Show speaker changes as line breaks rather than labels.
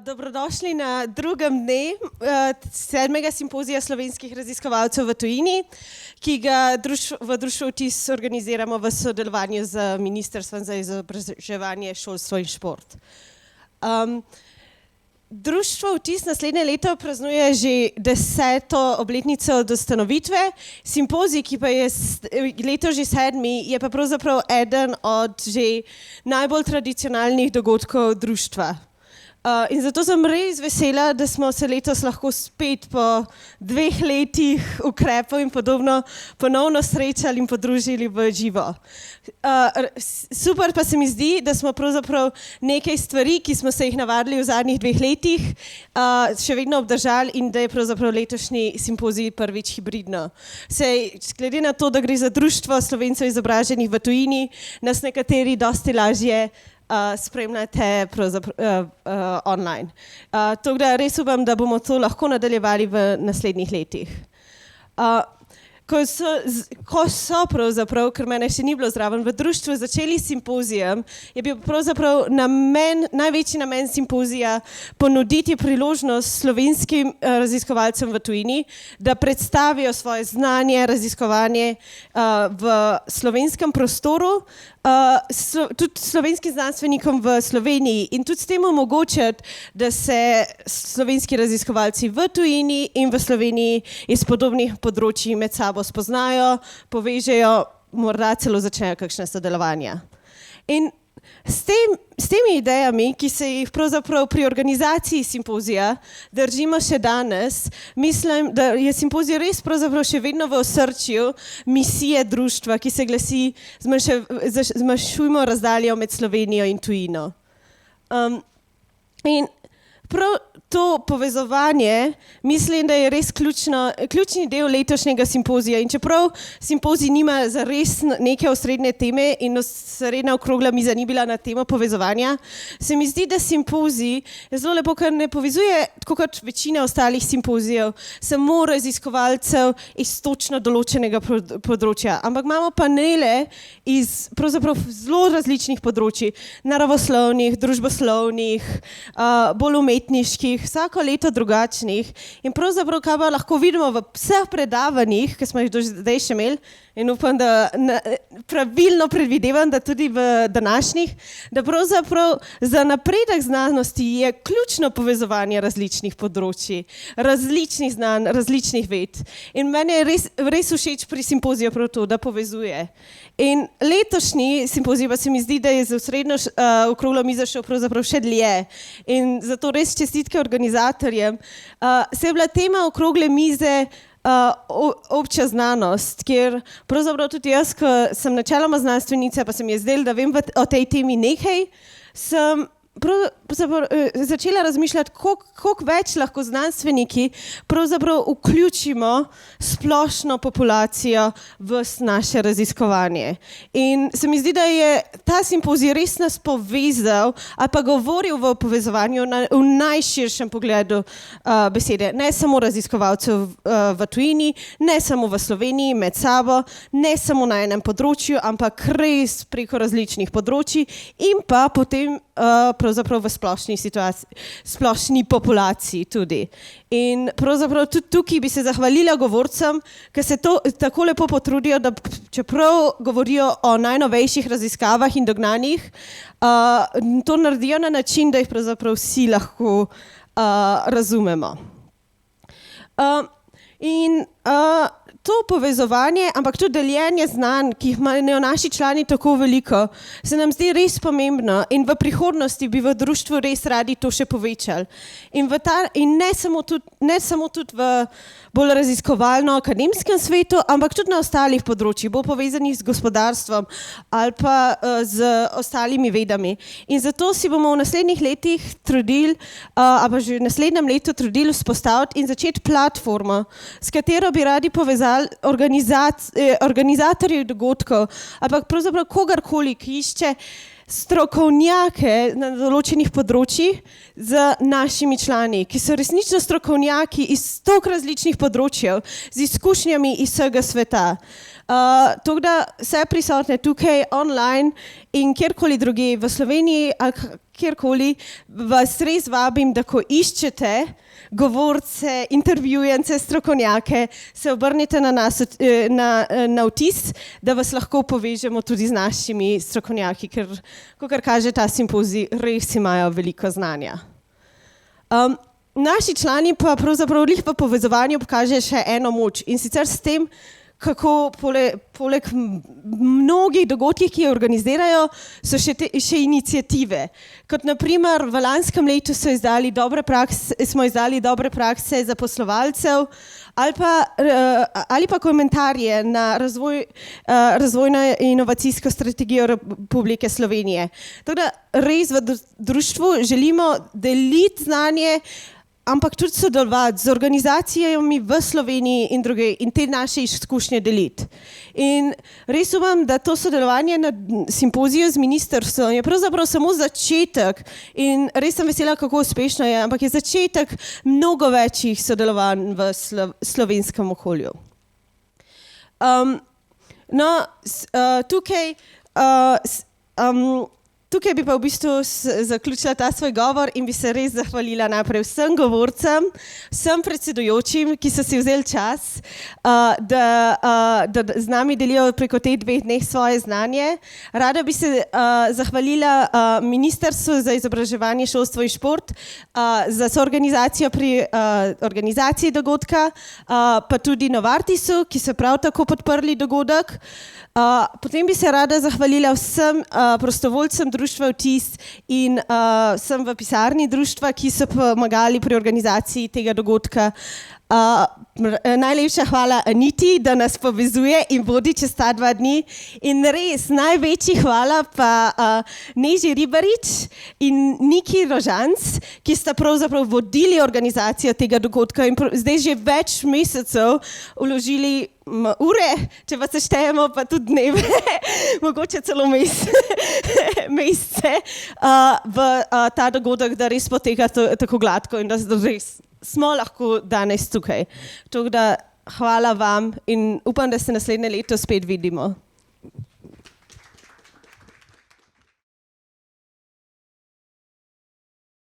Dobrodošli na drugem dne 7. simpozija slovenskih raziskovalcev v tujini, ki ga v Društvu Vtis organiziramo v sodelovanju z Ministrstvom za izobraževanje, šolstvo in šport. Društvo Vtis naslednje leto praznuje že 10. obletnico od ustanovitve. Simpozij, ki pa je letos že 7., je pa pravzaprav eden od že najbolj tradicionalnih dogodkov društva. In zato sem res vesela, da smo se letos lahko spet po 2 letih ukrepov in podobno ponovno srečali in podružili v živo. Super pa se mi zdi, da smo pravzaprav nekaj stvari, ki smo se jih navadili v zadnjih 2 letih, še vedno obdržali in da je pravzaprav letošnji simpozij prvič hibridno. Sej, glede na to, da gre za društvo Slovencev izobraženih v tujini, nas nekateri dosti lažje spremljate online. Tako da res upam, da bomo to lahko nadaljevali v naslednjih letih. Ko so pravzaprav, ker mene še ni bilo zraven, v društvu začeli simpozijem, je bil pravzaprav največji namen simpozija ponuditi priložnost slovenskim raziskovalcem v tujini, da predstavijo svoje znanje, raziskovanje v slovenskem prostoru, tudi slovenskim znanstvenikom v Sloveniji in tudi s tem omogočati, da se slovenski raziskovalci v tujini in v Sloveniji iz podobnih področji med sabo spoznajo, povežejo, morda celo začnejo kakšne sodelovanja. In s temi idejami, ki se jih pravzaprav pri organizaciji simpozija držimo še danes, mislim, da je simpozij res pravzaprav še vedno v osrčju misije društva, ki se glasi zmanjšujmo razdaljo med Slovenijo in tujino. In prav to povezovanje mislim, da je res ključni del letošnjega simpozija. In čeprav simpozij nima zares neke osrednje teme in osrednja okrogla miza ni bila na temo povezovanja, se mi zdi, da simpozij je zelo lepo, ker ne povezuje, tako kot večina ostalih simpozijev, samo raziskovalcev iz točno določenega področja. Ampak imamo panele iz pravzaprav zelo različnih področji, naravoslovnih, družboslovnih, bolj umetniških, vsako leto drugačnih in pravzaprav, kaj pa lahko vidimo v vseh predavanjih, ki smo jih do zdaj še imeli in upam, da pravilno predvidevam, da tudi v današnjih, da pravzaprav za napredek znanosti je ključno povezovanje različnih področji, različnih znanj, različnih ved. In meni je res všeč pri simpoziju prav to, da povezuje. In letošnji simpozij pa se mi zdi, da je za osrednjo okroglo mizo šel pravzaprav še dlje. In zato res čestitke organizatorjem. Se je bila tema okrogle mize obča znanost, kjer pravzaprav tudi jaz, ko sem načeloma znanstvenica, pa se mi je zdelo, da vem o tej temi nekaj, sem začela razmišljati, koliko več lahko znanstveniki pravzaprav vključimo splošno populacijo v naše raziskovanje. In se mi zdi, da je ta simpozij res nas povezal ali pa govoril v povezovanju v najširšem pogledu besede. Ne samo raziskovalcev v tujini, ne samo v Sloveniji med sabo, ne samo na enem področju, ampak res preko različnih področji in pa potem pravzaprav v splošni populaciji tudi. In pravzaprav tudi tukaj bi se zahvalila govorcem, ker se tako lepo potrudijo, da čeprav govorijo o najnovejših raziskavah in dognanjih, to naredijo na način, da jih pravzaprav vsi lahko razumemo. In to povezovanje, ampak tudi deljenje znanj, ki jih imajo naši člani tako veliko, se nam zdi res pomembno in v prihodnosti bi v društvu res radi to še povečali. In ne samo tudi v bolj raziskovalno-akademskem svetu, ampak tudi na ostalih področjih, bolj povezanih z gospodarstvom ali pa z ostalimi vedami. In zato si bomo v naslednjih letih trudili, ali pa že v naslednjem letu trudili vzpostaviti in začeti platformo, s katero bi radi povezali organizatorjev dogodkov, ampak pravzaprav kogarkoli, ki išče strokovnjake na določenih področjih z našimi člani, ki so resnično strokovnjaki iz toliko različnih področjev, z izkušnjami iz vsega sveta. Tako da vse prisotne tukaj online in kjerkoli drugje v Sloveniji ali kjerkoli, vas res vabim, da ko iščete govorce, intervjujence, strokovnjake, se obrnite na nas, na vtis, da vas lahko povežemo tudi z našimi strokovnjaki, ker, kakor kaže ta simpozij, res imajo veliko znanja. Naši člani pa pravzaprav v povezovanju pokaže še eno moč in sicer s tem, kako poleg mnogih dogodkih, ki jo organizirajo, so še iniciative. Kot naprimer v lanskem letu smo izdali dobre prakse za poslovalcev ali pa komentarje na razvojno inovacijsko strategijo Republike Slovenije. Tako da res v društvu želimo deliti znanje, ampak tudi sodelovati z organizacijami v Sloveniji in druge in te naše izkušnje deliti. In res upam, da to sodelovanje na simpoziju z ministrstvom je pravzaprav samo začetek in res sem vesela, kako uspešno je, ampak je začetek mnogo večjih sodelovanj v slovenskem okolju. Tukaj bi pa v bistvu zaključila ta svoj govor in bi se res zahvalila najprej vsem govorcem, vsem predsedujočim, ki so si vzeli čas, da z nami delijo preko teh 2 dneh svoje znanje. Rada bi se zahvalila Ministrstvu za izobraževanje, šolstvo in šport za soorganizacijo pri organizaciji dogodka, pa tudi Novartisu, ki so prav tako podprli dogodek. Potem bi se rada zahvalila vsem prostovoljcem društva Vtis in vsem v pisarni društva, ki so pomagali pri organizaciji tega dogodka. Najlepša hvala Aniti, da nas povezuje in vodi čez ta 2 dni. In res največji hvala pa Neži Ribarič in Niki Rožanc, ki sta pravzaprav vodili organizacijo tega dogodka in zdaj že več mesecev vložili ure, če pa seštejemo, pa tudi dneve, mogoče celo mesece v ta dogodek, da res poteka tako gladko in da res smo lahko danes tukaj. Tako da hvala vam in upam, da se naslednje leto spet vidimo.